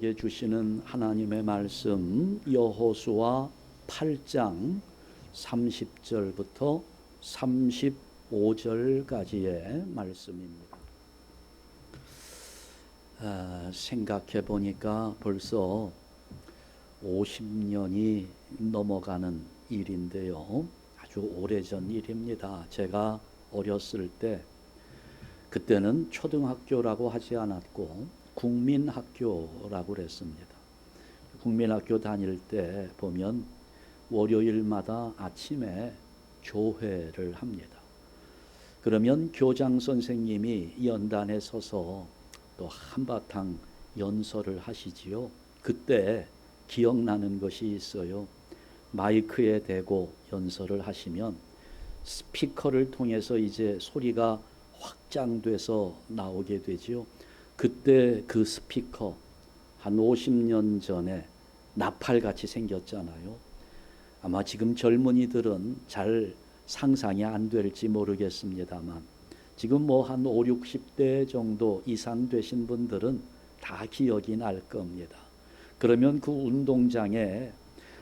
우리에게 주시는 하나님의 말씀 여호수아 8장 30절부터 35절까지의 말씀입니다. 생각해 보니까 벌써 50년이 넘어가는 일인데요. 아주 오래전 일입니다. 제가 어렸을 때 그때는 초등학교라고 하지 않았고 국민학교라고 그랬습니다. 국민학교 다닐 때 보면 월요일마다 아침에 조회를 합니다. 그러면 교장 선생님이 연단에 서서 또 한바탕 연설을 하시지요. 그때 기억나는 것이 있어요. 마이크에 대고 연설을 하시면 스피커를 통해서 이제 소리가 확장돼서 나오게 되지요. 그때 그 스피커 한 50년 전에 나팔같이 생겼잖아요. 아마 지금 젊은이들은 잘 상상이 안 될지 모르겠습니다만 지금 뭐 한 5, 60대 정도 이상 되신 분들은 다 기억이 날 겁니다. 그러면 그 운동장에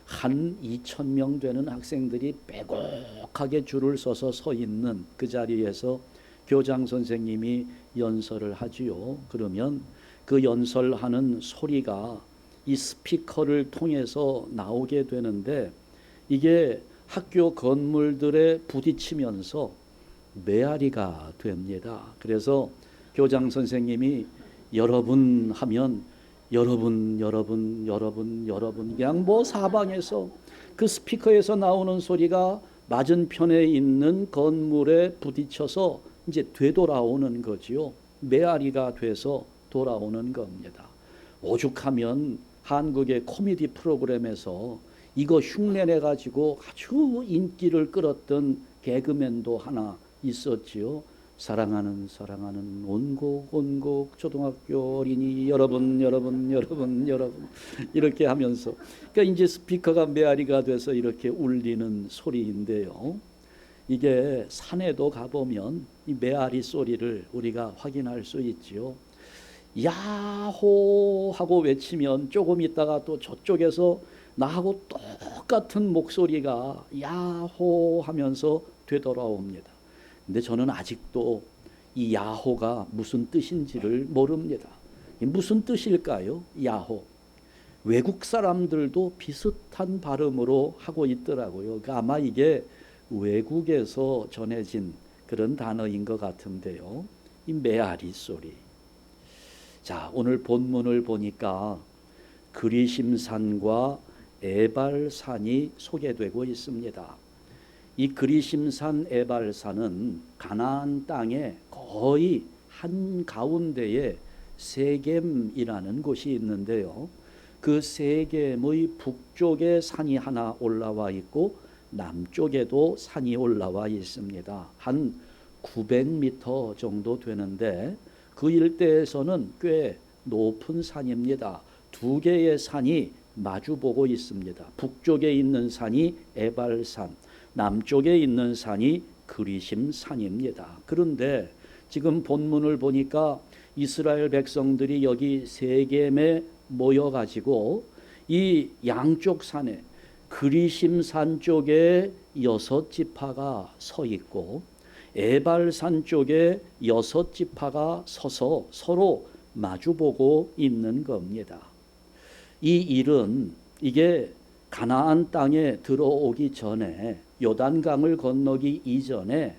한 2,000명 되는 학생들이 빼곡하게 줄을 서서 서 있는 그 자리에서 교장 선생님이 연설을 하지요. 그러면 그 연설하는 소리가 이 스피커를 통해서 나오게 되는데 이게 학교 건물들에 부딪히면서 메아리가 됩니다. 그래서 교장 선생님이 여러분 하면 여러분 그냥 뭐 사방에서 그 스피커에서 나오는 소리가 맞은편에 있는 건물에 부딪혀서 이제 되돌아오는 거지요. 메아리가 돼서 돌아오는 겁니다. 오죽하면 한국의 코미디 프로그램에서 이거 흉내내 가지고 아주 인기를 끌었던 개그맨도 하나 있었지요. 사랑하는 온곡 초등학교 어린이 여러분 이렇게 하면서 그러니까 이제 스피커가 메아리가 돼서 이렇게 울리는 소리인데요. 이게 산에도 가보면 이 메아리 소리를 우리가 확인할 수 있지요. 야호 하고 외치면 조금 있다가 또 저쪽에서 나하고 똑같은 목소리가 야호 하면서 되돌아옵니다. 근데 저는 아직도 이 야호가 무슨 뜻인지를 모릅니다. 무슨 뜻일까요? 야호. 외국 사람들도 비슷한 발음으로 하고 있더라고요. 그러니까 아마 이게 외국에서 전해진 그런 단어인 것 같은데요. 이 메아리 소리. 자, 오늘 본문을 보니까 그리심산과 에발산이 소개되고 있습니다. 이 그리심산 에발산은 가나안 땅의 거의 한가운데에 세겜이라는 곳이 있는데요. 그 세겜의 북쪽에 산이 하나 올라와 있고 남쪽에도 산이 올라와 있습니다. 한 900m 정도 되는데 그 일대에서는 꽤 높은 산입니다. 두 개의 산이 마주보고 있습니다. 북쪽에 있는 산이 에발산, 남쪽에 있는 산이 그리심산입니다. 그런데 지금 본문을 보니까 이스라엘 백성들이 여기 세겜에 모여가지고 이 양쪽 산에 그리심산 쪽에 6지파가 서 있고 에발산 쪽에 6지파가 서서 서로 마주보고 있는 겁니다. 이 일은 이게 가나안 땅에 들어오기 전에 요단강을 건너기 이전에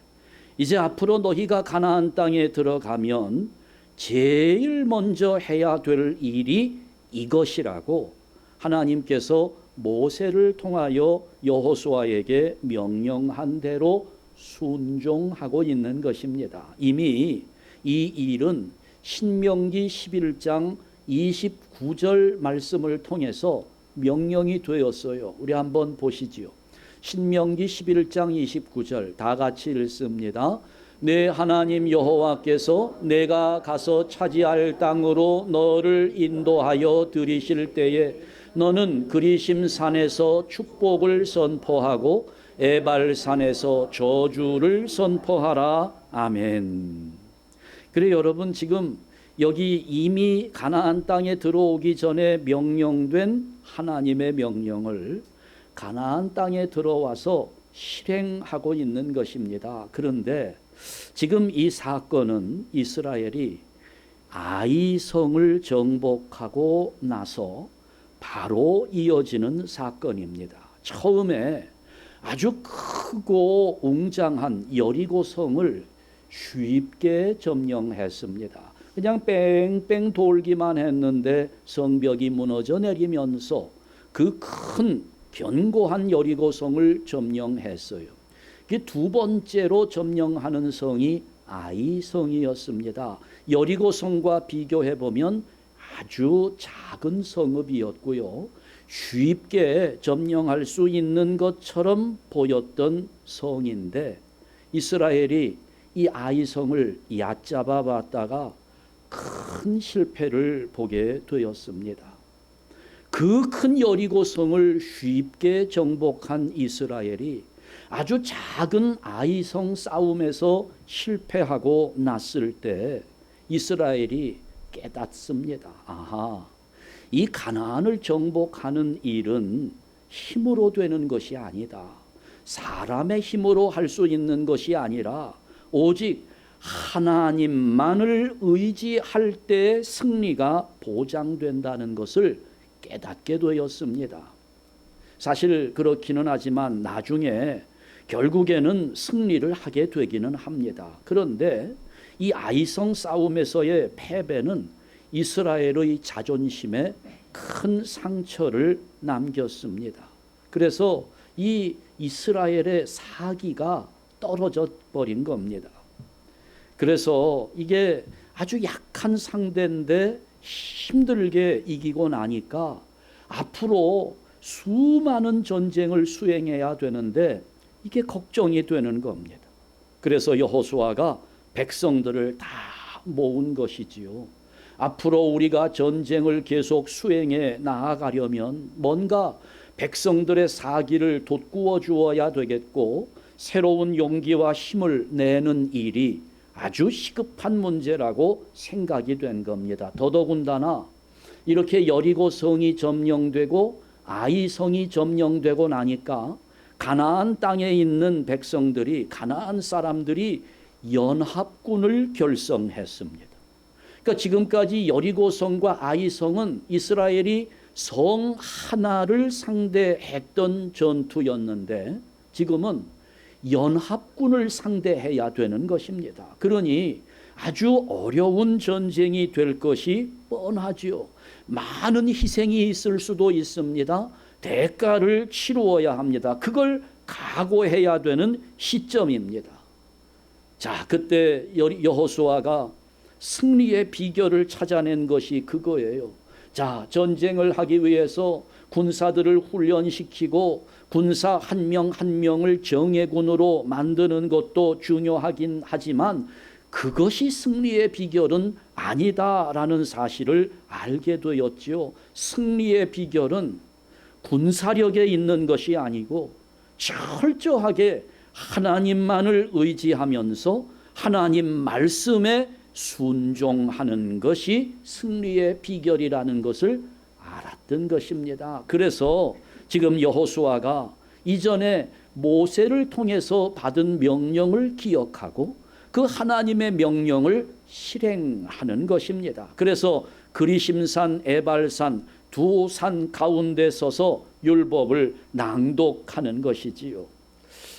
이제 앞으로 너희가 가나안 땅에 들어가면 제일 먼저 해야 될 일이 이것이라고 하나님께서 모세를 통하여 여호수아에게 명령한 대로 순종하고 있는 것입니다. 이미 이 일은 신명기 11장 29절 말씀을 통해서 명령이 되었어요. 우리 한번 보시지요. 신명기 11장 29절 다 같이 읽습니다. 내 하나님 여호와께서 내가 가서 차지할 땅으로 너를 인도하여 들이실 때에 너는 그리심산에서 축복을 선포하고 에발산에서 저주를 선포하라. 아멘. 그래 여러분, 지금 여기 이미 가나안 땅에 들어오기 전에 명령된 하나님의 명령을 가나안 땅에 들어와서 실행하고 있는 것입니다. 그런데 지금 이 사건은 이스라엘이 아이성을 정복하고 나서 바로 이어지는 사건입니다. 처음에 아주 크고 웅장한 여리고성을 쉽게 점령했습니다. 그냥 뺑뺑 돌기만 했는데 성벽이 무너져 내리면서 그 큰 견고한 여리고성을 점령했어요. 두 번째로 점령하는 성이 아이성이었습니다. 여리고성과 비교해 보면 아주 작은 성읍이었고요. 쉽게 점령할 수 있는 것처럼 보였던 성인데 이스라엘이 이 아이성을 얕잡아 봤다가 큰 실패를 보게 되었습니다. 그 큰 여리고성을 쉽게 정복한 이스라엘이 아주 작은 아이성 싸움에서 실패하고 났을 때 이스라엘이 깨닫습니다. 아하, 이 가나안을 정복하는 일은 힘으로 되는 것이 아니다. 사람의 힘으로 할 수 있는 것이 아니라 오직 하나님만을 의지할 때 승리가 보장된다는 것을 깨닫게 되었습니다. 사실 그렇기는 하지만 나중에 결국에는 승리를 하게 되기는 합니다. 그런데 이 아이성 싸움에서의 패배는 이스라엘의 자존심에 큰 상처를 남겼습니다. 그래서 이 이스라엘의 사기가 떨어져 버린 겁니다. 그래서 이게 아주 약한 상대인데 힘들게 이기고 나니까 앞으로 수많은 전쟁을 수행해야 되는데 이게 걱정이 되는 겁니다. 그래서 여호수아가 백성들을 다 모은 것이지요. 앞으로 우리가 전쟁을 계속 수행해 나아가려면 뭔가 백성들의 사기를 돋구어 주어야 되겠고 새로운 용기와 힘을 내는 일이 아주 시급한 문제라고 생각이 된 겁니다. 더더군다나 이렇게 여리고성이 점령되고 아이성이 점령되고 나니까 가나안 땅에 있는 백성들이, 가나안 사람들이 연합군을 결성했습니다. 그러니까 지금까지 여리고성과 아이성은 이스라엘이 성 하나를 상대했던 전투였는데 지금은 연합군을 상대해야 되는 것입니다. 그러니 아주 어려운 전쟁이 될 것이 뻔하지요. 많은 희생이 있을 수도 있습니다. 대가를 치루어야 합니다. 그걸 각오해야 되는 시점입니다. 자, 그때 여호수아가 승리의 비결을 찾아낸 것이 그거예요. 자, 전쟁을 하기 위해서 군사들을 훈련시키고 군사 한 명 한 명을 정예군으로 만드는 것도 중요하긴 하지만 그것이 승리의 비결은 아니다라는 사실을 알게 되었지요. 승리의 비결은 군사력에 있는 것이 아니고 철저하게 하나님만을 의지하면서 하나님 말씀에 순종하는 것이 승리의 비결이라는 것을 알았던 것입니다. 그래서 지금 여호수아가 이전에 모세를 통해서 받은 명령을 기억하고 그 하나님의 명령을 실행하는 것입니다. 그래서 그리심산, 에발산 두 산 가운데 서서 율법을 낭독하는 것이지요.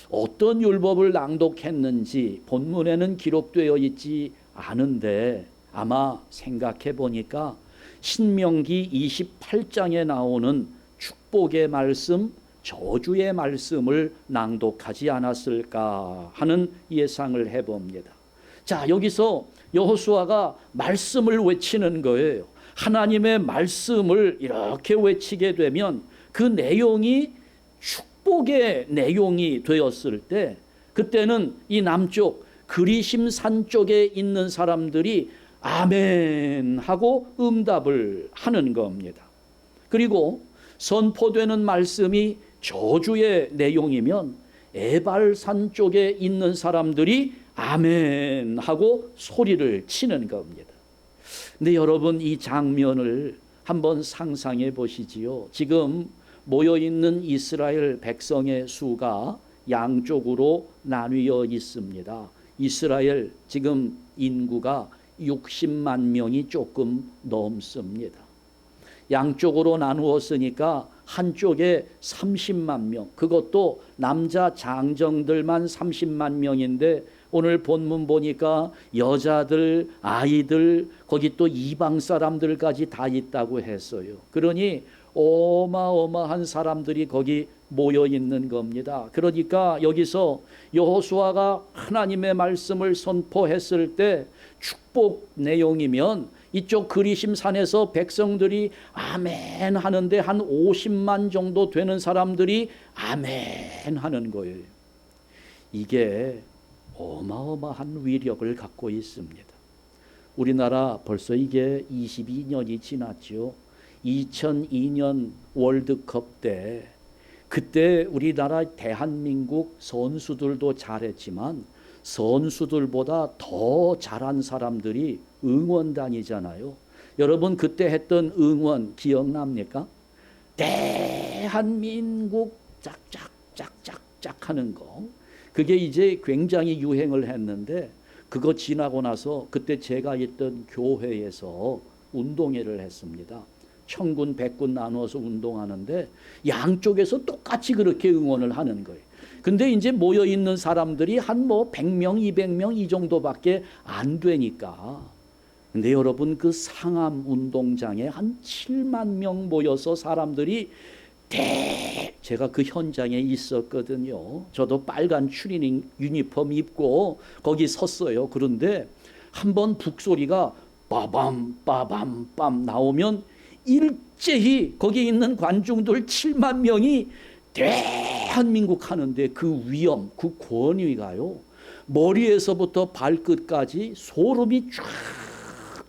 어떤 율법을 낭독했는지 본문에는 기록되어 있지 않은데 아마 생각해 보니까 신명기 28장에 나오는 축복의 말씀, 저주의 말씀을 낭독하지 않았을까 하는 예상을 해봅니다. 자, 여기서 여호수아가 말씀을 외치는 거예요. 하나님의 말씀을 이렇게 외치게 되면 그 내용이 축복의 내용이 되었을 때 그때는 이 남쪽 그리심산 쪽에 있는 사람들이 아멘 하고 응답을 하는 겁니다. 그리고 선포되는 말씀이 저주의 내용이면 에발산 쪽에 있는 사람들이 아멘 하고 소리를 치는 겁니다. 근데 여러분 이 장면을 한번 상상해 보시지요. 지금 모여 있는 이스라엘 백성의 수가 양쪽으로 나뉘어 있습니다. 이스라엘 지금 인구가 60만 명이 조금 넘습니다. 양쪽으로 나누었으니까 한쪽에 30만 명, 그것도 남자 장정들만 30만 명인데 오늘 본문 보니까 여자들, 아이들, 거기 또 이방 사람들까지 다 있다고 했어요. 그러니 어마어마한 사람들이 거기 모여 있는 겁니다. 그러니까 여기서 여호수아가 하나님의 말씀을 선포했을 때 축복 내용이면 이쪽 그리심 산에서 백성들이 아멘 하는데 한 50만 정도 되는 사람들이 아멘 하는 거예요. 이게 어마어마한 위력을 갖고 있습니다. 우리나라 벌써 이게 22년이 지났죠. 2002년 월드컵 때 그때 우리나라 대한민국 선수들도 잘했지만 선수들보다 더 잘한 사람들이 응원단이잖아요. 여러분 그때 했던 응원 기억납니까? 대한민국 짝짝짝짝짝 하는 거. 그게 이제 굉장히 유행을 했는데 그거 지나고 나서 그때 제가 있던 교회에서 운동회를 했습니다. 천군 백군 나누어서 운동하는데 양쪽에서 똑같이 그렇게 응원을 하는 거예요. 근데 이제 모여 있는 사람들이 한 100명, 200명 이 정도밖에 안 되니까. 근데 여러분 그 상암 운동장에 한 7만 명 모여서 사람들이 제가 그 현장에 있었거든요. 저도 빨간 추리닝 유니폼 입고 거기 섰어요. 그런데 한번 북소리가 빠밤 빠밤 빰 나오면 일제히 거기 있는 관중들 7만 명이 대한민국 하는데 그 위엄, 그 권위가요. 머리에서부터 발끝까지 소름이 쫙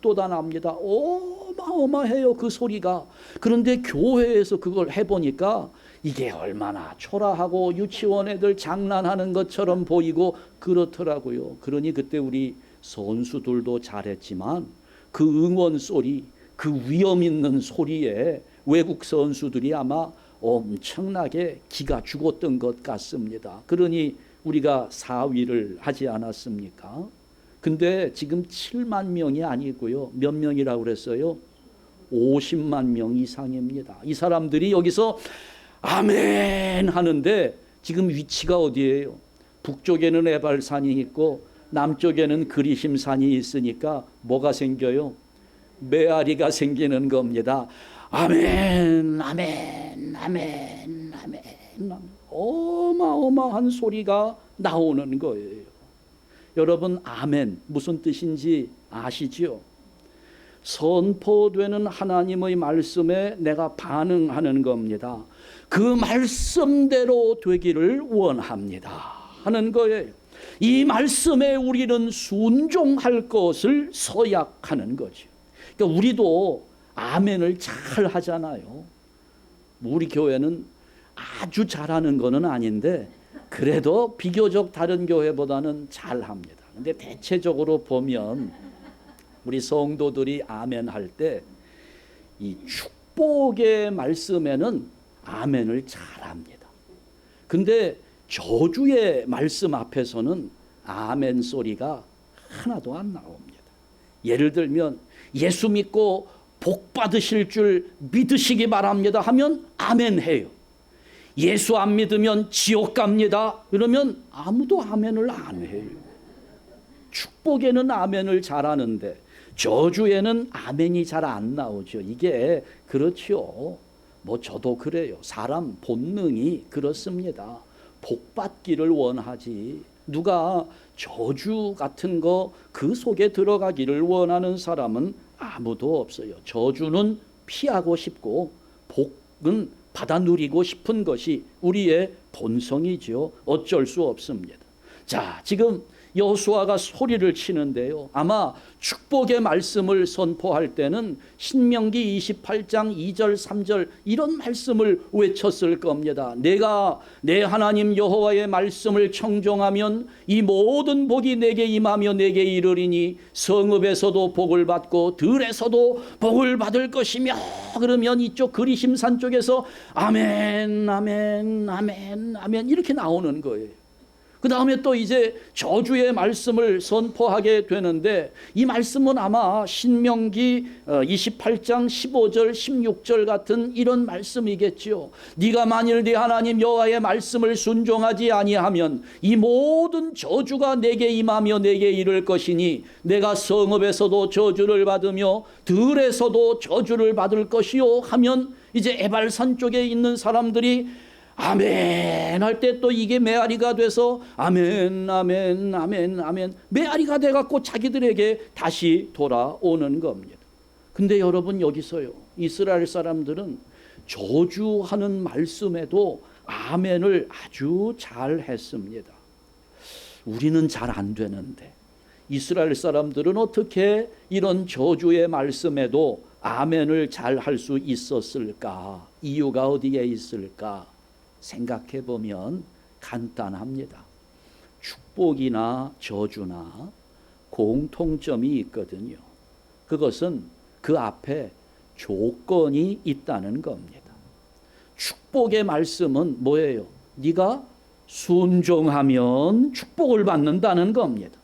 돋아납니다. 어마어마해요 그 소리가. 그런데 교회에서 그걸 해보니까 이게 얼마나 초라하고 유치원 애들 장난하는 것처럼 보이고 그렇더라고요. 그러니 그때 우리 선수들도 잘했지만 그 응원 소리, 그 위엄 있는 소리에 외국 선수들이 아마 엄청나게 기가 죽었던 것 같습니다. 그러니 우리가 4위를 하지 않았습니까? 근데 지금 7만 명이 아니고요. 몇 명이라고 그랬어요? 50만 명 이상입니다. 이 사람들이 여기서 아멘 하는데 지금 위치가 어디예요? 북쪽에는 에발산이 있고 남쪽에는 그리심산이 있으니까 뭐가 생겨요? 메아리가 생기는 겁니다. 아멘, 아멘, 아멘, 아멘. 어마어마한 소리가 나오는 거예요. 여러분 아멘 무슨 뜻인지 아시죠? 선포되는 하나님의 말씀에 내가 반응하는 겁니다. 그 말씀대로 되기를 원합니다 하는 거예요. 이 말씀에 우리는 순종할 것을 서약하는 거죠. 그러니까 우리도 아멘을 잘 하잖아요. 우리 교회는 아주 잘하는 거는 아닌데 그래도 비교적 다른 교회보다는 잘합니다. 근데 대체적으로 보면 우리 성도들이 아멘 할 때 이 축복의 말씀에는 아멘을 잘합니다. 근데 저주의 말씀 앞에서는 아멘 소리가 하나도 안 나옵니다. 예를 들면 예수 믿고 복 받으실 줄 믿으시기 바랍니다 하면 아멘 해요. 예수 안 믿으면 지옥 갑니다 그러면 아무도 아멘을 안 해요. 축복에는 아멘을 잘하는데 저주에는 아멘이 잘 안 나오죠. 이게 그렇죠. 저도 그래요. 사람 본능이 그렇습니다. 복 받기를 원하지 누가 저주 같은 거 그 속에 들어가기를 원하는 사람은 아무도 없어요. 저주는 피하고 싶고 복은 받아 누리고 싶은 것이 우리의 본성이죠. 어쩔 수 없습니다. 자, 지금 여호수아가 소리를 치는데요. 아마 축복의 말씀을 선포할 때는 신명기 28장 2절 3절 이런 말씀을 외쳤을 겁니다. 내가 내 하나님 여호와의 말씀을 청종하면 이 모든 복이 내게 임하며 내게 이르리니 성읍에서도 복을 받고 들에서도 복을 받을 것이며, 그러면 이쪽 그리심산 쪽에서 아멘 아멘 아멘 아멘 이렇게 나오는 거예요. 그 다음에 또 이제 저주의 말씀을 선포하게 되는데, 이 말씀은 아마 신명기 28장 15절 16절 같은 이런 말씀이겠지요. 네가 만일 네 하나님 여호와의 말씀을 순종하지 아니하면 이 모든 저주가 내게 임하며 내게 이를 것이니 내가 성읍에서도 저주를 받으며 들에서도 저주를 받을 것이요 하면, 이제 에발산 쪽에 있는 사람들이 아멘 할 때 또 이게 메아리가 돼서 아멘 아멘 아멘 아멘 메아리가 돼갖고 자기들에게 다시 돌아오는 겁니다. 근데 여러분, 여기서요, 이스라엘 사람들은 저주하는 말씀에도 아멘을 아주 잘 했습니다. 우리는 잘 안 되는데 이스라엘 사람들은 어떻게 이런 저주의 말씀에도 아멘을 잘 할 수 있었을까? 이유가 어디에 있을까? 생각해 보면 간단합니다. 축복이나 저주나 공통점이 있거든요. 그것은 그 앞에 조건이 있다는 겁니다. 축복의 말씀은 뭐예요? 네가 순종하면 축복을 받는다는 겁니다.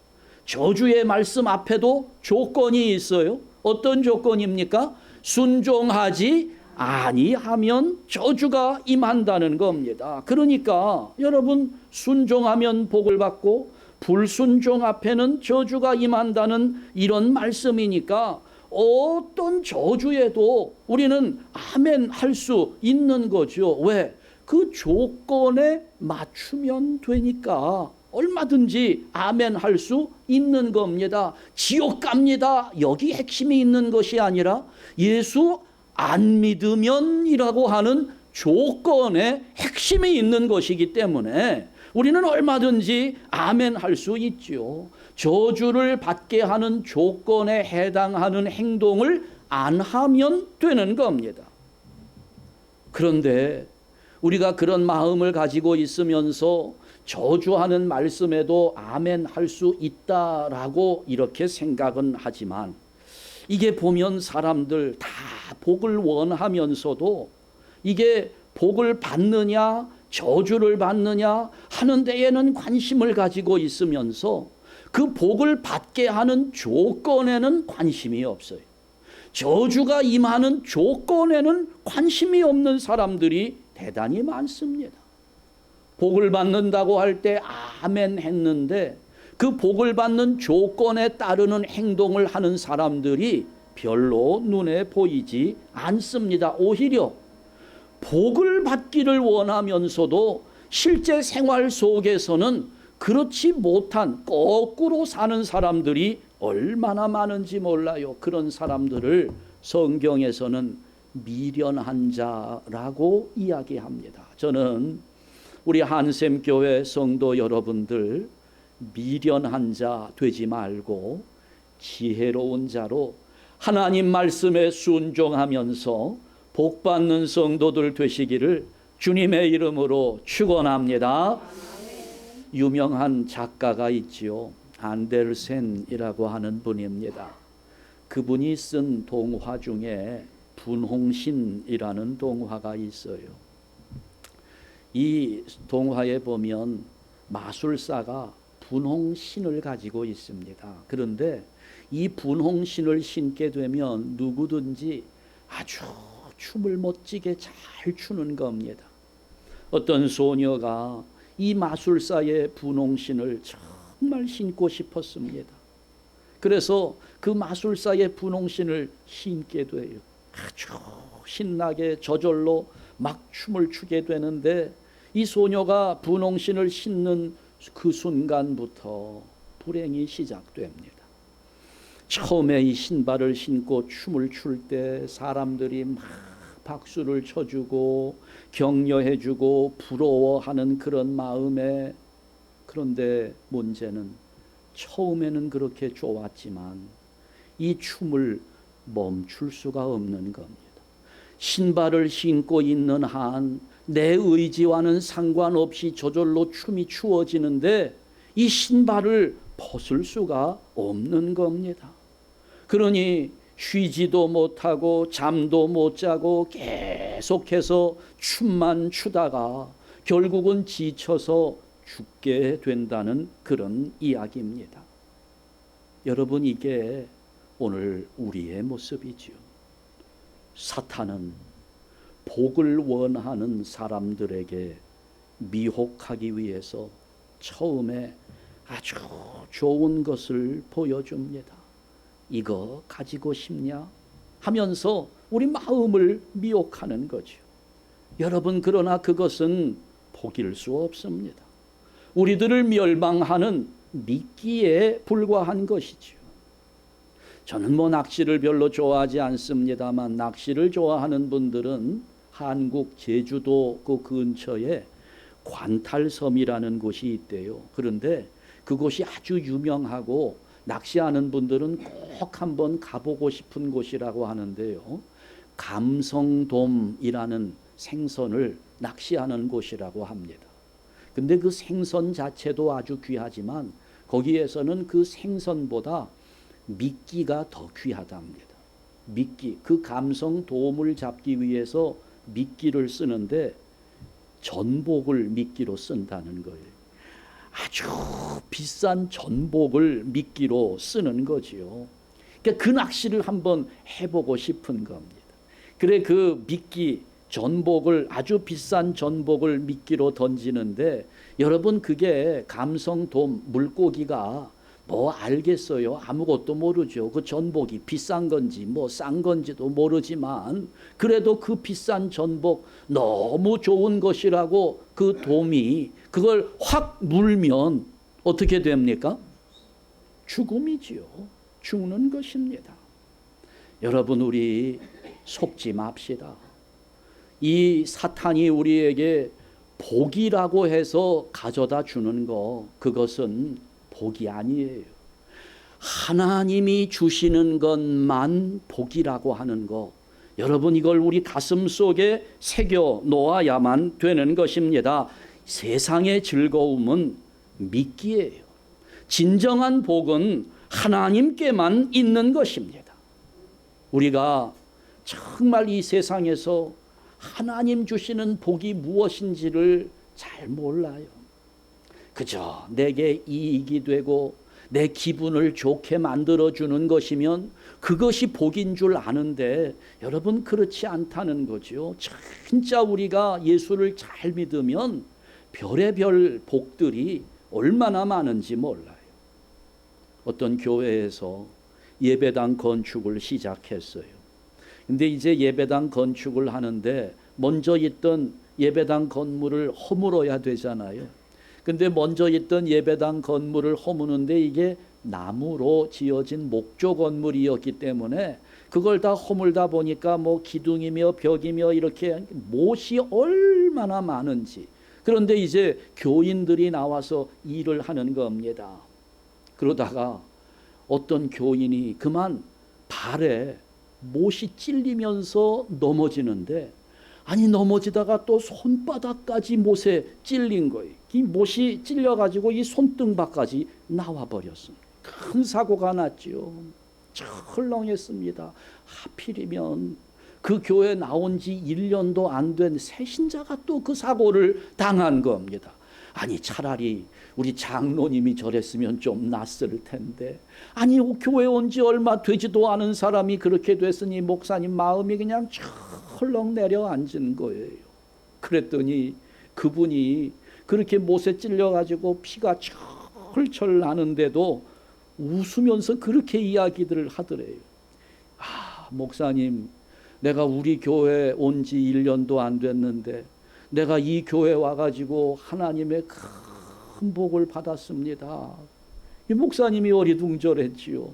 저주의 말씀 앞에도 조건이 있어요. 어떤 조건입니까? 순종하지 아니하면 저주가 임한다는 겁니다. 그러니까 여러분, 순종하면 복을 받고 불순종 앞에는 저주가 임한다는 이런 말씀이니까 어떤 저주에도 우리는 아멘 할 수 있는 거죠. 왜? 그 조건에 맞추면 되니까 얼마든지 아멘 할 수 있는 겁니다. 지옥 갑니다, 여기 핵심이 있는 것이 아니라 예수 안 믿으면이라고 하는 조건에 핵심이 있는 것이기 때문에 우리는 얼마든지 아멘 할 수 있죠. 저주를 받게 하는 조건에 해당하는 행동을 안 하면 되는 겁니다. 그런데 우리가 그런 마음을 가지고 있으면서 저주하는 말씀에도 아멘 할 수 있다라고 이렇게 생각은 하지만, 이게 보면 사람들 다 복을 원하면서도 이게 복을 받느냐 저주를 받느냐 하는 데에는 관심을 가지고 있으면서 그 복을 받게 하는 조건에는 관심이 없어요. 저주가 임하는 조건에는 관심이 없는 사람들이 대단히 많습니다. 복을 받는다고 할 때 아멘 했는데 그 복을 받는 조건에 따르는 행동을 하는 사람들이 별로 눈에 보이지 않습니다. 오히려 복을 받기를 원하면서도 실제 생활 속에서는 그렇지 못한 거꾸로 사는 사람들이 얼마나 많은지 몰라요. 그런 사람들을 성경에서는 미련한 자라고 이야기합니다. 저는 우리 한샘교회 성도 여러분들, 미련한 자 되지 말고 지혜로운 자로 하나님 말씀에 순종하면서 복받는 성도들 되시기를 주님의 이름으로 축원합니다. 유명한 작가가 있지요. 안데르센이라고 하는 분입니다. 그분이 쓴 동화 중에 분홍신이라는 동화가 있어요. 이 동화에 보면 마술사가 분홍신을 가지고 있습니다. 그런데 이 분홍신을 신게 되면 누구든지 아주 춤을 멋지게 잘 추는 겁니다. 어떤 소녀가 이 마술사의 분홍신을 정말 신고 싶었습니다. 그래서 그 마술사의 분홍신을 신게 돼요. 아주 신나게 저절로 막 춤을 추게 되는데, 이 소녀가 분홍신을 신는 그 순간부터 불행이 시작됩니다. 처음에 이 신발을 신고 춤을 출 때 사람들이 막 박수를 쳐주고 격려해주고 부러워하는 그런 마음에, 그런데 문제는 처음에는 그렇게 좋았지만 이 춤을 멈출 수가 없는 겁니다. 신발을 신고 있는 한 내 의지와는 상관없이 저절로 춤이 추어지는데 이 신발을 벗을 수가 없는 겁니다. 그러니 쉬지도 못하고 잠도 못 자고 계속해서 춤만 추다가 결국은 지쳐서 죽게 된다는 그런 이야기입니다. 여러분, 이게 오늘 우리의 모습이지요. 사탄은 복을 원하는 사람들에게 미혹하기 위해서 처음에 아주 좋은 것을 보여줍니다. 이거 가지고 싶냐 하면서 우리 마음을 미혹하는 거죠. 여러분, 그러나 그것은 복일 수 없습니다. 우리들을 멸망하는 미끼에 불과한 것이죠. 저는 낚시를 별로 좋아하지 않습니다만 낚시를 좋아하는 분들은 한국 제주도 그 근처에 관탈섬이라는 곳이 있대요. 그런데 그곳이 아주 유명하고 낚시하는 분들은 꼭 한번 가보고 싶은 곳이라고 하는데요. 감성돔이라는 생선을 낚시하는 곳이라고 합니다. 근데 그 생선 자체도 아주 귀하지만 거기에서는 그 생선보다 미끼가 더 귀하답니다. 미끼, 그 감성돔을 잡기 위해서 미끼를 쓰는데 전복을 미끼로 쓴다는 거예요. 아주 비싼 전복을 미끼로 쓰는 거지요. 그러니까 그 낚시를 한번 해보고 싶은 겁니다. 그래, 그 미끼, 전복을, 아주 비싼 전복을 미끼로 던지는데 여러분, 그게 감성돔 물고기가 뭐 알겠어요? 아무것도 모르죠. 그 전복이 비싼 건지 싼 건지도 모르지만 그래도 그 비싼 전복 너무 좋은 것이라고 그 돔이 그걸 확 물면 어떻게 됩니까? 죽음이지요. 죽는 것입니다. 여러분, 우리 속지 맙시다. 이 사탄이 우리에게 복이라고 해서 가져다 주는 거, 그것은 복이 아니에요. 하나님이 주시는 것만 복이라고 하는 거, 여러분, 이걸 우리 가슴 속에 새겨 놓아야만 되는 것입니다. 세상의 즐거움은 미끼예요. 진정한 복은 하나님께만 있는 것입니다. 우리가 정말 이 세상에서 하나님 주시는 복이 무엇인지를 잘 몰라요. 그저 내게 이익이 되고 내 기분을 좋게 만들어주는 것이면 그것이 복인 줄 아는데 여러분, 그렇지 않다는 거죠. 진짜 우리가 예수를 잘 믿으면 별의별 복들이 얼마나 많은지 몰라요. 어떤 교회에서 예배당 건축을 시작했어요. 근데 이제 예배당 건축을 하는데 먼저 있던 예배당 건물을 허물어야 되잖아요. 근데 먼저 있던 예배당 건물을 허무는데 이게 나무로 지어진 목조 건물이었기 때문에 그걸 다 허물다 보니까 기둥이며 벽이며 이렇게 못이 얼마나 많은지. 그런데 이제 교인들이 나와서 일을 하는 겁니다. 그러다가 어떤 교인이 그만 발에 못이 찔리면서 넘어지는데, 아니 넘어지다가 또 손바닥까지 못에 찔린 거예요. 이 못이 찔려가지고 이 손등밖까지 나와버렸습니다. 큰 사고가 났지요. 철렁했습니다. 하필이면 그 교회 나온 지 1년도 안 된 새신자가 또 그 사고를 당한 겁니다. 아니 차라리 우리 장로님이 저랬으면 좀 낫을 텐데, 아니 교회 온 지 얼마 되지도 않은 사람이 그렇게 됐으니 목사님 마음이 그냥 철렁 내려앉은 거예요. 그랬더니 그분이 그렇게 못에 찔려가지고 피가 철철 나는데도 웃으면서 그렇게 이야기들을 하더래요. 아, 목사님, 내가 우리 교회 온 지 1년도 안 됐는데 내가 이 교회 와가지고 하나님의 큰 복을 받았습니다. 이 목사님이 어리둥절했지요.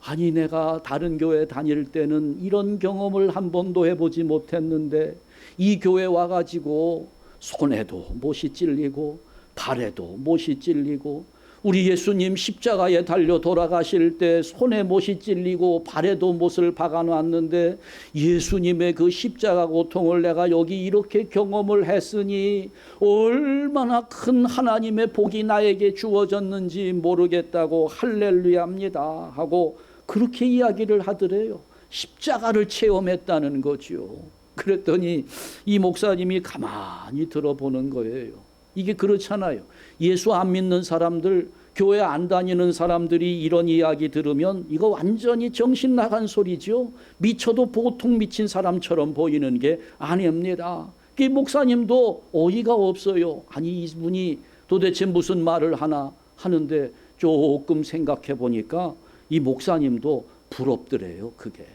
아니 내가 다른 교회 다닐 때는 이런 경험을 한 번도 해보지 못했는데 이 교회 와가지고 손에도 못이 찔리고 발에도 못이 찔리고 우리 예수님 십자가에 달려 돌아가실 때 손에 못이 찔리고 발에도 못을 박아놨는데 예수님의 그 십자가 고통을 내가 여기 이렇게 경험을 했으니 얼마나 큰 하나님의 복이 나에게 주어졌는지 모르겠다고 할렐루야입니다 하고 그렇게 이야기를 하더래요. 십자가를 체험했다는 거죠. 그랬더니 이 목사님이 가만히 들어보는 거예요. 이게 그렇잖아요. 예수 안 믿는 사람들, 교회 안 다니는 사람들이 이런 이야기 들으면 이거 완전히 정신 나간 소리죠. 미쳐도 보통 미친 사람처럼 보이는 게 아닙니다. 그 목사님도 어이가 없어요. 아니 이분이 도대체 무슨 말을 하나 하는데 조금 생각해 보니까 이 목사님도 부럽더래요. 그게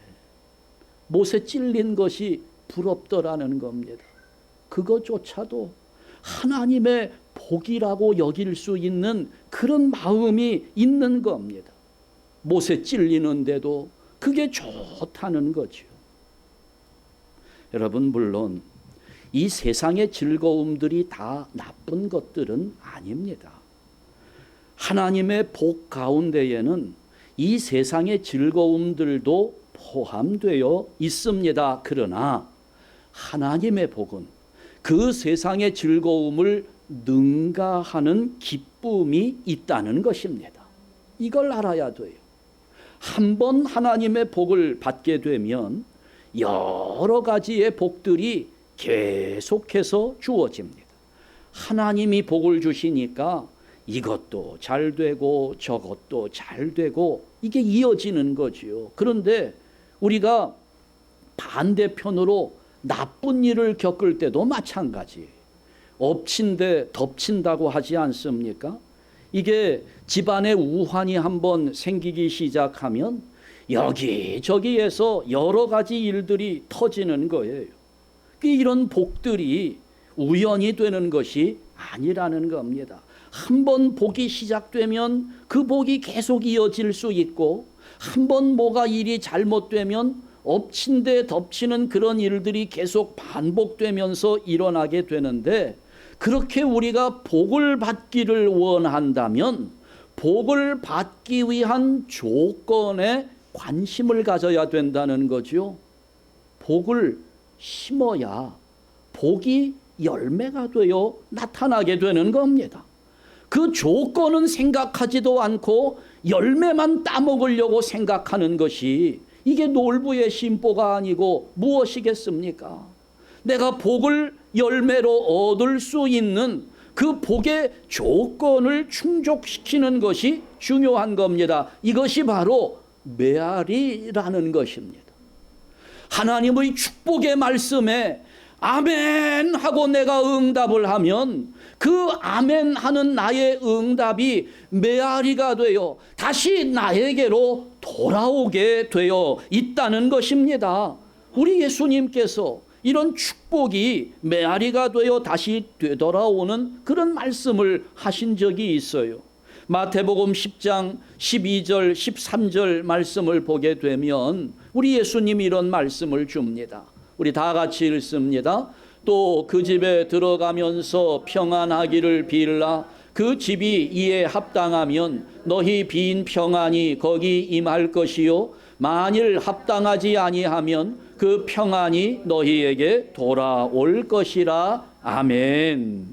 못에 찔린 것이 부럽더라는 겁니다. 그것조차도 하나님의 복이라고 여길 수 있는 그런 마음이 있는 겁니다. 못에 찔리는데도 그게 좋다는 거죠. 여러분, 물론 이 세상의 즐거움들이 다 나쁜 것들은 아닙니다. 하나님의 복 가운데에는 이 세상의 즐거움들도 포함되어 있습니다. 그러나 하나님의 복은 그 세상의 즐거움을 능가하는 기쁨이 있다는 것입니다. 이걸 알아야 돼요. 한번 하나님의 복을 받게 되면 여러 가지의 복들이 계속해서 주어집니다. 하나님이 복을 주시니까 이것도 잘 되고 저것도 잘 되고 이게 이어지는 거지요. 그런데 우리가 반대편으로 나쁜 일을 겪을 때도 마찬가지. 엎친데 덮친다고 하지 않습니까? 이게 집안에 우환이 한번 생기기 시작하면 여기저기에서 여러 가지 일들이 터지는 거예요. 이런 복들이 우연히 되는 것이 아니라는 겁니다. 한번 복이 시작되면 그 복이 계속 이어질 수 있고 한번 뭐가 일이 잘못되면 엎친 데 덮치는 그런 일들이 계속 반복되면서 일어나게 되는데 그렇게 우리가 복을 받기를 원한다면 복을 받기 위한 조건에 관심을 가져야 된다는 거죠. 복을 심어야 복이 열매가 되어 나타나게 되는 겁니다. 그 조건은 생각하지도 않고 열매만 따먹으려고 생각하는 것이 이게 놀부의 심보가 아니고 무엇이겠습니까? 내가 복을 열매로 얻을 수 있는 그 복의 조건을 충족시키는 것이 중요한 겁니다. 이것이 바로 메아리라는 것입니다. 하나님의 축복의 말씀에 아멘 하고 내가 응답을 하면 그 아멘 하는 나의 응답이 메아리가 되어 다시 나에게로 돌아오게 되어 있다는 것입니다. 우리 예수님께서 이런 축복이 메아리가 되어 다시 되돌아오는 그런 말씀을 하신 적이 있어요. 마태복음 10장 12절 13절 말씀을 보게 되면 우리 예수님이 이런 말씀을 줍니다. 우리 다 같이 읽습니다. 또 그 집에 들어가면서 평안하기를 빌라. 그 집이 이에 합당하면 너희 빈 평안이 거기 임할 것이요 만일 합당하지 아니하면 그 평안이 너희에게 돌아올 것이라. 아멘.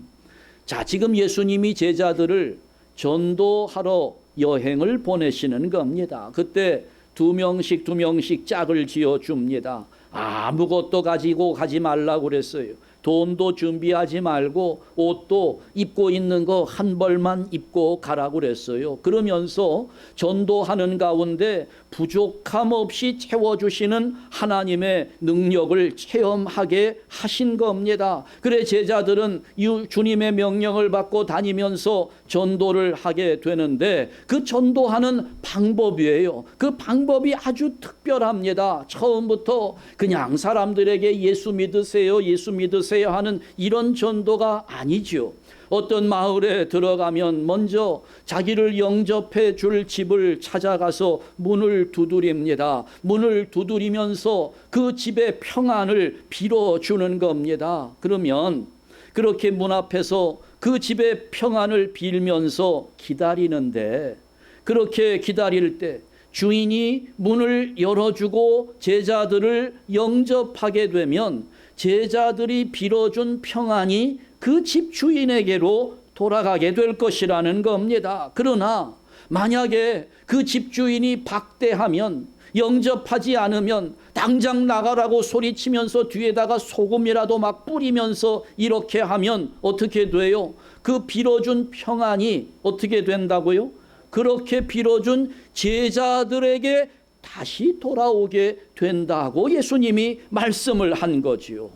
자, 지금 예수님이 제자들을 전도하러 여행을 보내시는 겁니다. 그때 두 명씩 짝을 지어 줍니다. 아무것도 가지고 가지 말라고 그랬어요. 돈도 준비하지 말고 옷도 입고 있는 거 한 벌만 입고 가라고 그랬어요. 그러면서 전도하는 가운데 부족함 없이 채워주시는 하나님의 능력을 체험하게 하신 겁니다. 그래 제자들은 주님의 명령을 받고 다니면서 전도를 하게 되는데 그 전도하는 방법이에요. 그 방법이 아주 특별합니다. 처음부터 그냥 사람들에게 예수 믿으세요, 예수 믿으세요 하는 이런 전도가 아니죠. 어떤 마을에 들어가면 먼저 자기를 영접해 줄 집을 찾아가서 문을 두드립니다. 문을 두드리면서 그 집의 평안을 빌어주는 겁니다. 그러면 그렇게 문 앞에서 그 집의 평안을 빌면서 기다리는데, 그렇게 기다릴 때 주인이 문을 열어주고 제자들을 영접하게 되면 제자들이 빌어준 평안이 그 집 주인에게로 돌아가게 될 것이라는 겁니다. 그러나 만약에 그 집주인이 박대하면, 영접하지 않으면 당장 나가라고 소리치면서 뒤에다가 소금이라도 막 뿌리면서 이렇게 하면 어떻게 돼요? 그 빌어준 평안이 어떻게 된다고요? 그렇게 빌어준 제자들에게 다시 돌아오게 된다고 예수님이 말씀을 한 거지요.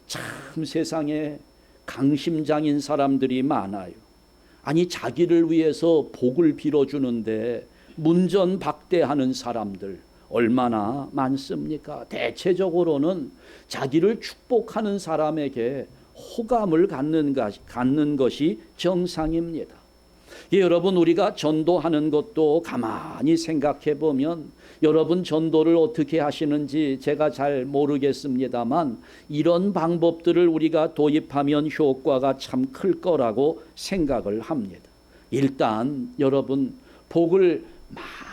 참 세상에 강심장인 사람들이 많아요. 아니, 자기를 위해서 복을 빌어주는데 문전박대하는 사람들 얼마나 많습니까? 대체적으로는 자기를 축복하는 사람에게 호감을 갖는 것이 정상입니다. 여러분, 우리가 전도하는 것도 가만히 생각해 보면, 여러분 전도를 어떻게 하시는지 제가 잘 모르겠습니다만 이런 방법들을 우리가 도입하면 효과가 참 클 거라고 생각을 합니다. 일단 여러분, 복을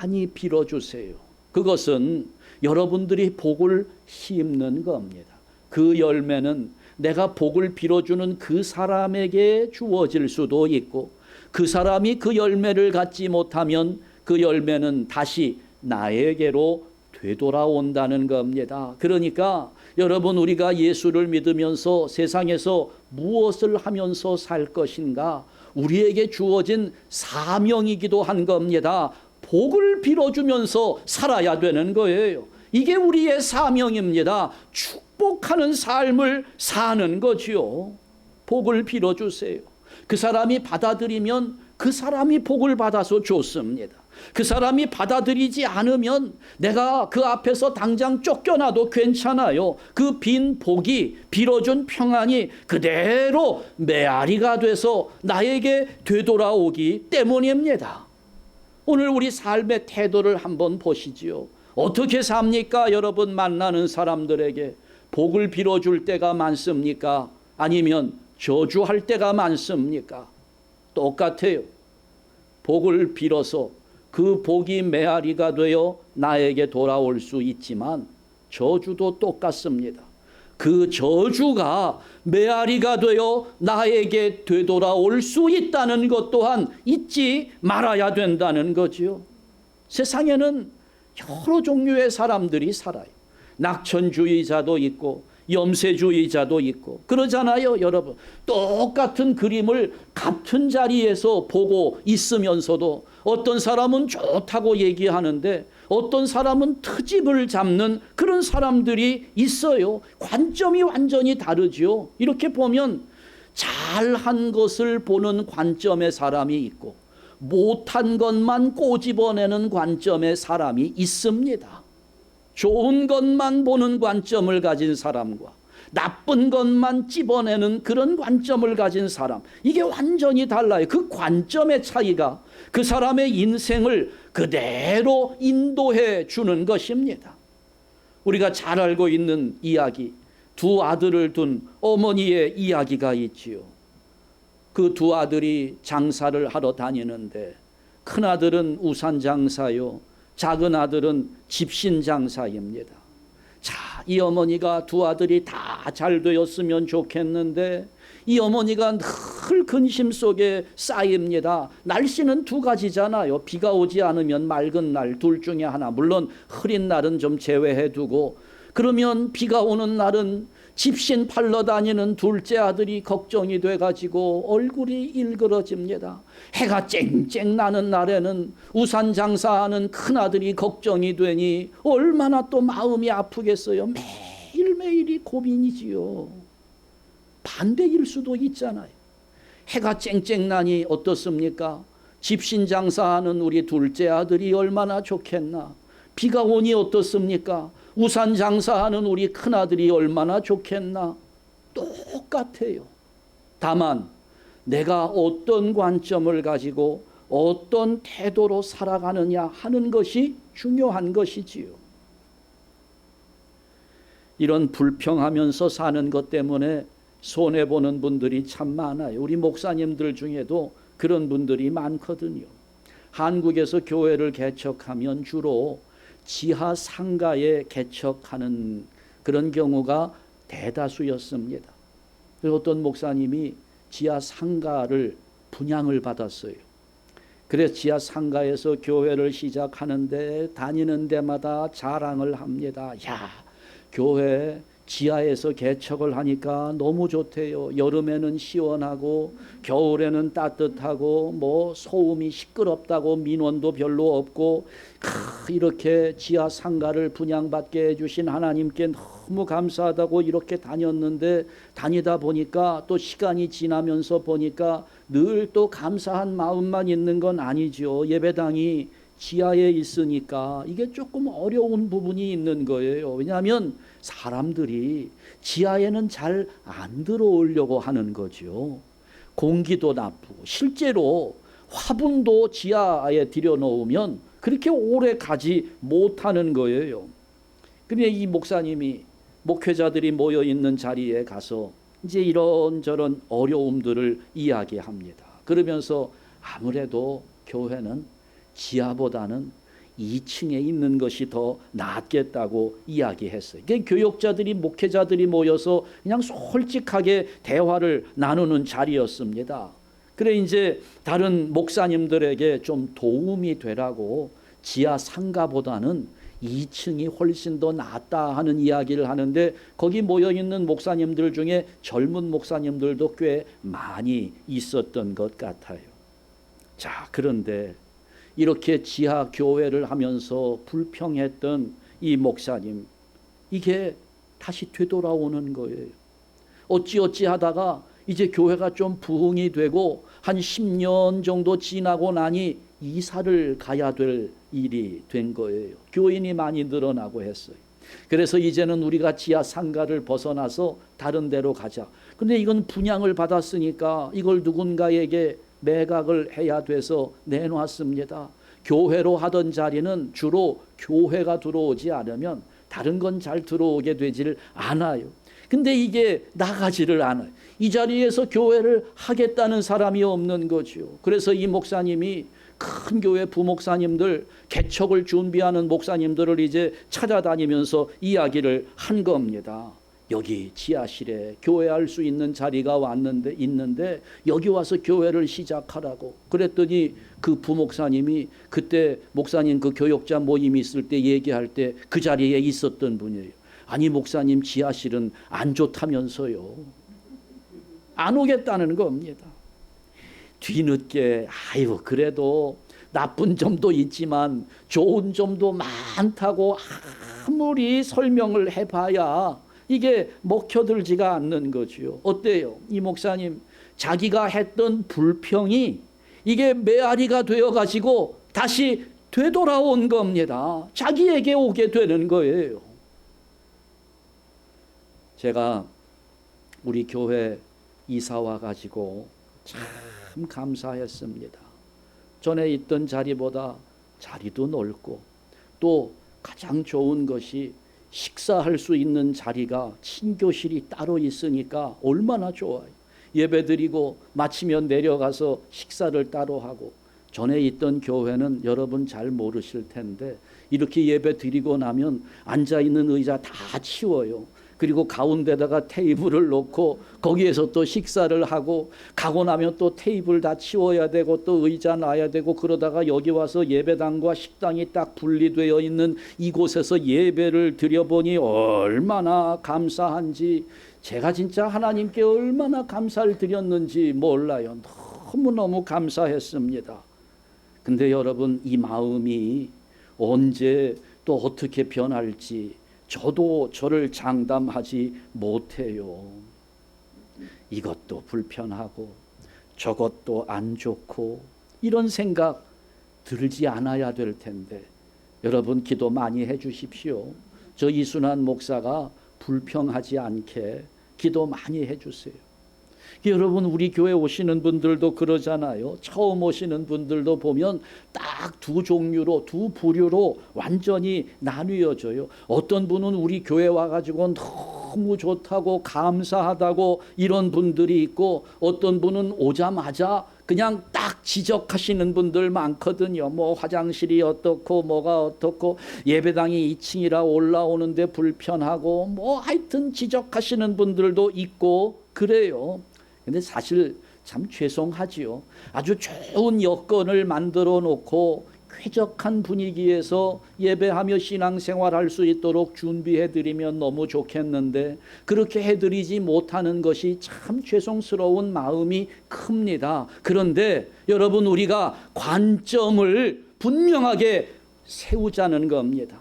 많이 빌어주세요. 그것은 여러분들이 복을 심는 겁니다. 그 열매는 내가 복을 빌어주는 그 사람에게 주어질 수도 있고, 그 사람이 그 열매를 갖지 못하면 그 열매는 다시 나에게로 되돌아온다는 겁니다. 그러니까 여러분, 우리가 예수를 믿으면서 세상에서 무엇을 하면서 살 것인가, 우리에게 주어진 사명이기도 한 겁니다. 복을 빌어주면서 살아야 되는 거예요. 이게 우리의 사명입니다. 축복하는 삶을 사는 거지요. 복을 빌어주세요. 그 사람이 받아들이면 그 사람이 복을 받아서 좋습니다. 그 사람이 받아들이지 않으면 내가 그 앞에서 당장 쫓겨나도 괜찮아요. 그 빈 복이, 빌어준 평안이 그대로 메아리가 돼서 나에게 되돌아오기 때문입니다. 오늘 우리 삶의 태도를 한번 보시지요. 어떻게 삽니까? 여러분, 만나는 사람들에게 복을 빌어줄 때가 많습니까? 아니면 저주할 때가 많습니까? 똑같아요. 복을 빌어서 그 복이 메아리가 되어 나에게 돌아올 수 있지만 저주도 똑같습니다. 그 저주가 메아리가 되어 나에게 되돌아올 수 있다는 것 또한 잊지 말아야 된다는 거지요. 세상에는 여러 종류의 사람들이 살아요. 낙천주의자도 있고 염세주의자도 있고 그러잖아요. 여러분, 똑같은 그림을 같은 자리에서 보고 있으면서도 어떤 사람은 좋다고 얘기하는데 어떤 사람은 트집을 잡는 그런 사람들이 있어요. 관점이 완전히 다르죠. 이렇게 보면 잘한 것을 보는 관점의 사람이 있고 못한 것만 꼬집어내는 관점의 사람이 있습니다. 좋은 것만 보는 관점을 가진 사람과 나쁜 것만 찝어내는 그런 관점을 가진 사람, 이게 완전히 달라요. 그 관점의 차이가 그 사람의 인생을 그대로 인도해 주는 것입니다. 우리가 잘 알고 있는 이야기, 두 아들을 둔 어머니의 이야기가 있지요. 그 두 아들이 장사를 하러 다니는데 큰아들은 우산 장사요, 작은 아들은 집신 장사입니다. 자, 이 어머니가 두 아들이 다 잘 되었으면 좋겠는데 이 어머니가 늘 근심 속에 쌓입니다. 날씨는 두 가지잖아요. 비가 오지 않으면 맑은 날, 둘 중에 하나. 물론 흐린 날은 좀 제외해 두고, 그러면 비가 오는 날은 집신 팔러 다니는 둘째 아들이 걱정이 돼가지고 얼굴이 일그러집니다. 해가 쨍쨍 나는 날에는 우산 장사하는 큰아들이 걱정이 되니 얼마나 또 마음이 아프겠어요. 매일매일이 고민이지요. 반대일 수도 있잖아요. 해가 쨍쨍 나니 어떻습니까? 집신 장사하는 우리 둘째 아들이 얼마나 좋겠나. 비가 오니 어떻습니까? 우산 장사하는 우리 큰아들이 얼마나 좋겠나. 똑같아요. 다만 내가 어떤 관점을 가지고 어떤 태도로 살아가느냐 하는 것이 중요한 것이지요. 이런 불평하면서 사는 것 때문에 손해보는 분들이 참 많아요. 우리 목사님들 중에도 그런 분들이 많거든요. 한국에서 교회를 개척하면 주로 지하 상가에 개척하는 그런 경우가 대다수였습니다. 그래서 어떤 목사님이 지하 상가를 분양을 받았어요. 그래서 지하 상가에서 교회를 시작하는데 다니는 데마다 자랑을 합니다. 야, 교회 지하에서 개척을 하니까 너무 좋대요. 여름에는 시원하고 겨울에는 따뜻하고 뭐 소음이 시끄럽다고 민원도 별로 없고 이렇게 지하 상가를 분양받게 해주신 하나님께 너무 감사하다고 이렇게 다녔는데 다니다 보니까 또 시간이 지나면서 보니까 늘 또 감사한 마음만 있는 건 아니죠. 예배당이 지하에 있으니까 이게 조금 어려운 부분이 있는 거예요. 왜냐하면 사람들이 지하에는 잘 안 들어오려고 하는 거죠. 공기도 나쁘고 실제로 화분도 지하에 들여놓으면 그렇게 오래 가지 못하는 거예요. 그런데 이 목사님이 목회자들이 모여 있는 자리에 가서 이제 이런저런 어려움들을 이야기합니다. 그러면서 아무래도 교회는 지하보다는 2층에 있는 것이 더 낫겠다고 이야기했어요. 교육자들이 목회자들이 모여서 그냥 솔직하게 대화를 나누는 자리였습니다. 그래 이제 다른 목사님들에게 좀 도움이 되라고 지하 상가보다는 2층이 훨씬 더 낫다 하는 이야기를 하는데 거기 모여있는 목사님들 중에 젊은 목사님들도 꽤 많이 있었던 것 같아요. 자, 그런데 이렇게 지하 교회를 하면서 불평했던 이 목사님, 이게 다시 되돌아오는 거예요. 어찌어찌 하다가 이제 교회가 좀 부흥이 되고 한 10년 정도 지나고 나니 이사를 가야 될 일이 된 거예요. 교인이 많이 늘어나고 했어요. 그래서 이제는 우리가 지하 상가를 벗어나서 다른 데로 가자. 근데 이건 분양을 받았으니까 이걸 누군가에게 매각을 해야 돼서 내놨습니다. 교회로 하던 자리는 주로 교회가 들어오지 않으면 다른 건 잘 들어오게 되질 않아요. 근데 이게 나가지를 않아요. 이 자리에서 교회를 하겠다는 사람이 없는 거죠. 그래서 이 목사님이 큰 교회 부목사님들, 개척을 준비하는 목사님들을 이제 찾아다니면서 이야기를 한 겁니다. 여기 지하실에 교회할 수 있는 자리가 있는데 여기 와서 교회를 시작하라고. 그랬더니 그 부목사님이 그때 목사님 그 교역자 모임이 있을 때 얘기할 때 그 자리에 있었던 분이에요. 아니 목사님 지하실은 안 좋다면서요. 안 오겠다는 겁니다. 뒤늦게 아유 그래도 나쁜 점도 있지만 좋은 점도 많다고 아무리 설명을 해봐야 이게 먹혀들지가 않는 거지요. 어때요? 이 목사님 자기가 했던 불평이 이게 메아리가 되어가지고 다시 되돌아온 겁니다. 자기에게 오게 되는 거예요. 제가 우리 교회 이사 와가지고 참 감사했습니다. 전에 있던 자리보다 자리도 넓고 또 가장 좋은 것이 식사할 수 있는 자리가 친교실이 따로 있으니까 얼마나 좋아요. 예배드리고 마치면 내려가서 식사를 따로 하고. 전에 있던 교회는 여러분 잘 모르실 텐데 이렇게 예배드리고 나면 앉아있는 의자 다 치워요. 그리고 가운데다가 테이블을 놓고 거기에서 또 식사를 하고 가고 나면 또 테이블 다 치워야 되고 또 의자 놔야 되고 그러다가 여기 와서 예배당과 식당이 딱 분리되어 있는 이곳에서 예배를 드려보니 얼마나 감사한지 제가 진짜 하나님께 얼마나 감사를 드렸는지 몰라요. 너무너무 감사했습니다. 근데 여러분 이 마음이 언제 또 어떻게 변할지 저도 저를 장담하지 못해요. 이것도 불편하고 저것도 안 좋고 이런 생각 들지 않아야 될 텐데 여러분 기도 많이 해 주십시오. 저 이순환 목사가 불평하지 않게 기도 많이 해 주세요. 여러분 우리 교회 오시는 분들도 그러잖아요. 처음 오시는 분들도 보면 딱 두 종류로 두 부류로 완전히 나뉘어져요. 어떤 분은 우리 교회 와가지고 너무 좋다고 감사하다고 이런 분들이 있고, 어떤 분은 오자마자 그냥 딱 지적하시는 분들 많거든요. 뭐 화장실이 어떻고 뭐가 어떻고 예배당이 2층이라 올라오는데 불편하고 뭐 하여튼 지적하시는 분들도 있고 그래요. 근데 사실 참 죄송하지요. 아주 좋은 여건을 만들어 놓고 쾌적한 분위기에서 예배하며 신앙생활할 수 있도록 준비해드리면 너무 좋겠는데 그렇게 해드리지 못하는 것이 참 죄송스러운 마음이 큽니다. 그런데 여러분, 우리가 관점을 분명하게 세우자는 겁니다.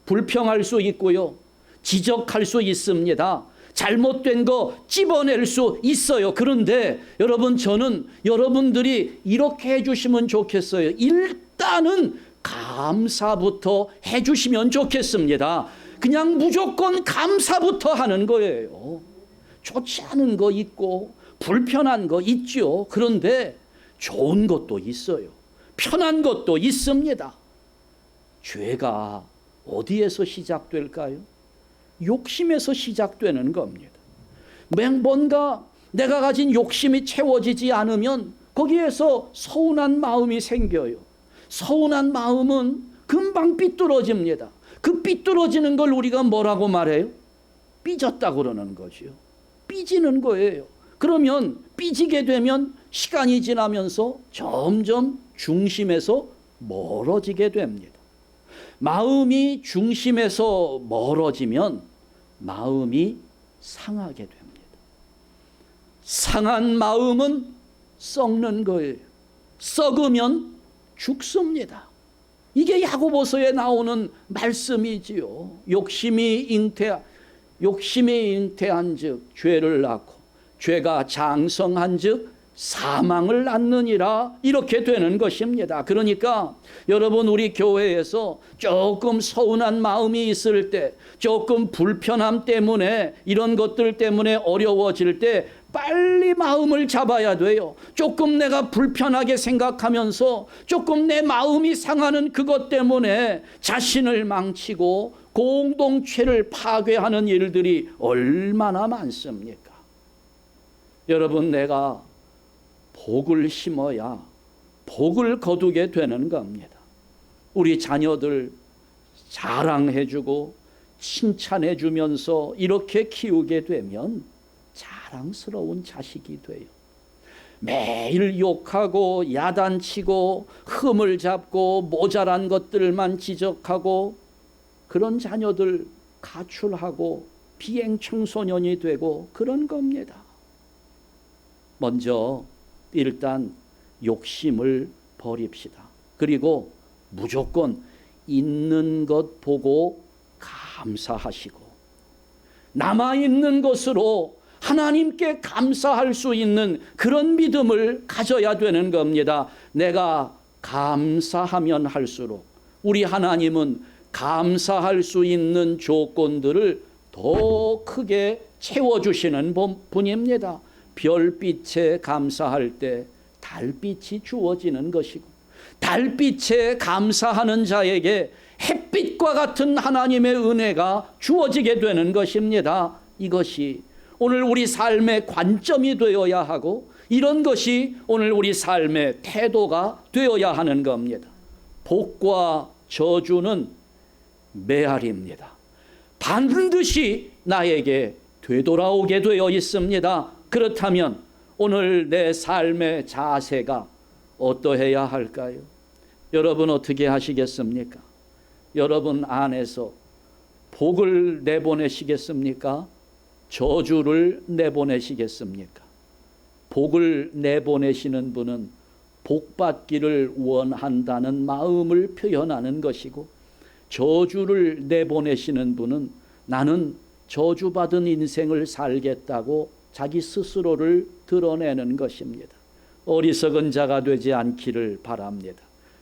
불평할 수 있고요, 지적할 수 있습니다. 잘못된 거 찝어낼 수 있어요. 그런데 여러분, 저는 여러분들이 이렇게 해주시면 좋겠어요. 일단은 감사부터 해주시면 좋겠습니다. 그냥 무조건 감사부터 하는 거예요. 좋지 않은 거 있고 불편한 거 있죠. 그런데 좋은 것도 있어요. 편한 것도 있습니다. 죄가 어디에서 시작될까요? 욕심에서 시작되는 겁니다. 뭔가 내가 가진 욕심이 채워지지 않으면 거기에서 서운한 마음이 생겨요. 서운한 마음은 금방 삐뚤어집니다. 그 삐뚤어지는 걸 우리가 뭐라고 말해요? 삐졌다 그러는 거죠. 삐지는 거예요. 그러면 삐지게 되면 시간이 지나면서 점점 중심에서 멀어지게 됩니다. 마음이 중심에서 멀어지면 마음이 상하게 됩니다. 상한 마음은 썩는 거예요. 썩으면 죽습니다. 이게 야고보서에 나오는 말씀이지요. 욕심이 잉태한 즉 죄를 낳고 죄가 장성한 즉 사망을 낳느니라, 이렇게 되는 것입니다. 그러니까 여러분, 우리 교회에서 조금 서운한 마음이 있을 때, 조금 불편함 때문에, 이런 것들 때문에 어려워질 때 빨리 마음을 잡아야 돼요. 조금 내가 불편하게 생각하면서 조금 내 마음이 상하는 그것 때문에 자신을 망치고 공동체를 파괴하는 일들이 얼마나 많습니까? 여러분, 내가 복을 심어야 복을 거두게 되는 겁니다. 우리 자녀들 자랑해주고 칭찬해주면서 이렇게 키우게 되면 자랑스러운 자식이 돼요. 매일 욕하고 야단치고 흠을 잡고 모자란 것들만 지적하고 그런 자녀들 가출하고 비행 청소년이 되고 그런 겁니다. 먼저 일단 욕심을 버립시다. 그리고 무조건 있는 것 보고 감사하시고 남아있는 것으로 하나님께 감사할 수 있는 그런 믿음을 가져야 되는 겁니다. 내가 감사하면 할수록 우리 하나님은 감사할 수 있는 조건들을 더 크게 채워주시는 분입니다. 별빛에 감사할 때 달빛이 주어지는 것이고, 달빛에 감사하는 자에게 햇빛과 같은 하나님의 은혜가 주어지게 되는 것입니다. 이것이 오늘 우리 삶의 관점이 되어야 하고, 이런 것이 오늘 우리 삶의 태도가 되어야 하는 겁니다. 복과 저주는 메아리입니다. 반드시 나에게 되돌아오게 되어 있습니다. 그렇다면 오늘 내 삶의 자세가 어떠해야 할까요? 여러분 어떻게 하시겠습니까? 여러분 안에서 복을 내보내시겠습니까? 저주를 내보내시겠습니까? 복을 내보내시는 분은 복받기를 원한다는 마음을 표현하는 것이고, 저주를 내보내시는 분은 나는 저주받은 인생을 살겠다고 자기 스스로를 드러내는 것입니다. 어리석은 자가 되지 않기를 바랍니다.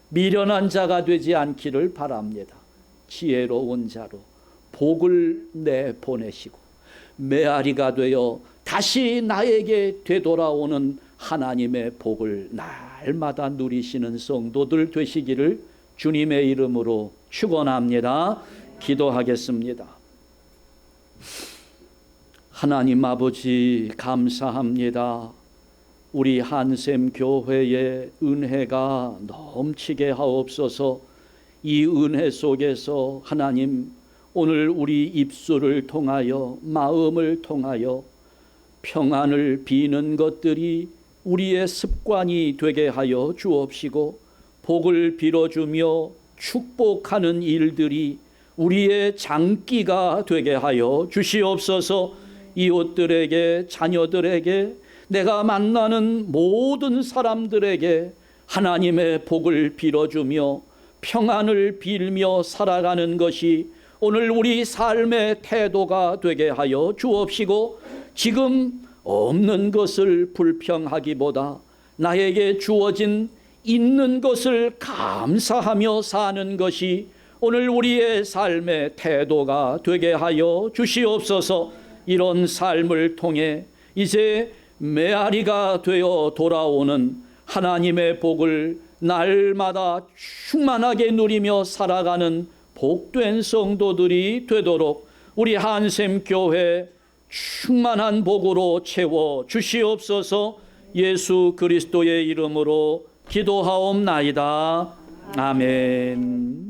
미련한 자가 되지 않기를 바랍니다. 지혜로운 자로 복을 내보내시고 메아리가 되어 다시 나에게 되돌아오는 하나님의 복을 날마다 누리시는 성도들 되시기를 주님의 이름으로 축원합니다. 기도하겠습니다. 하나님 아버지 감사합니다. 우리 한샘 교회의 은혜가 넘치게 하옵소서. 이 은혜 속에서 하나님 오늘 우리 입술을 통하여 마음을 통하여 평안을 비는 것들이 우리의 습관이 되게 하여 주옵시고 복을 빌어주며 축복하는 일들이 우리의 장기가 되게 하여 주시옵소서. 이웃들에게 자녀들에게 내가 만나는 모든 사람들에게 하나님의 복을 빌어주며 평안을 빌며 살아가는 것이 오늘 우리 삶의 태도가 되게 하여 주옵시고 지금 없는 것을 불평하기보다 나에게 주어진 있는 것을 감사하며 사는 것이 오늘 우리의 삶의 태도가 되게 하여 주시옵소서. 이런 삶을 통해 이제 메아리가 되어 돌아오는 하나님의 복을 날마다 충만하게 누리며 살아가는 복된 성도들이 되도록 우리 한샘 교회 충만한 복으로 채워 주시옵소서. 예수 그리스도의 이름으로 기도하옵나이다. 아멘.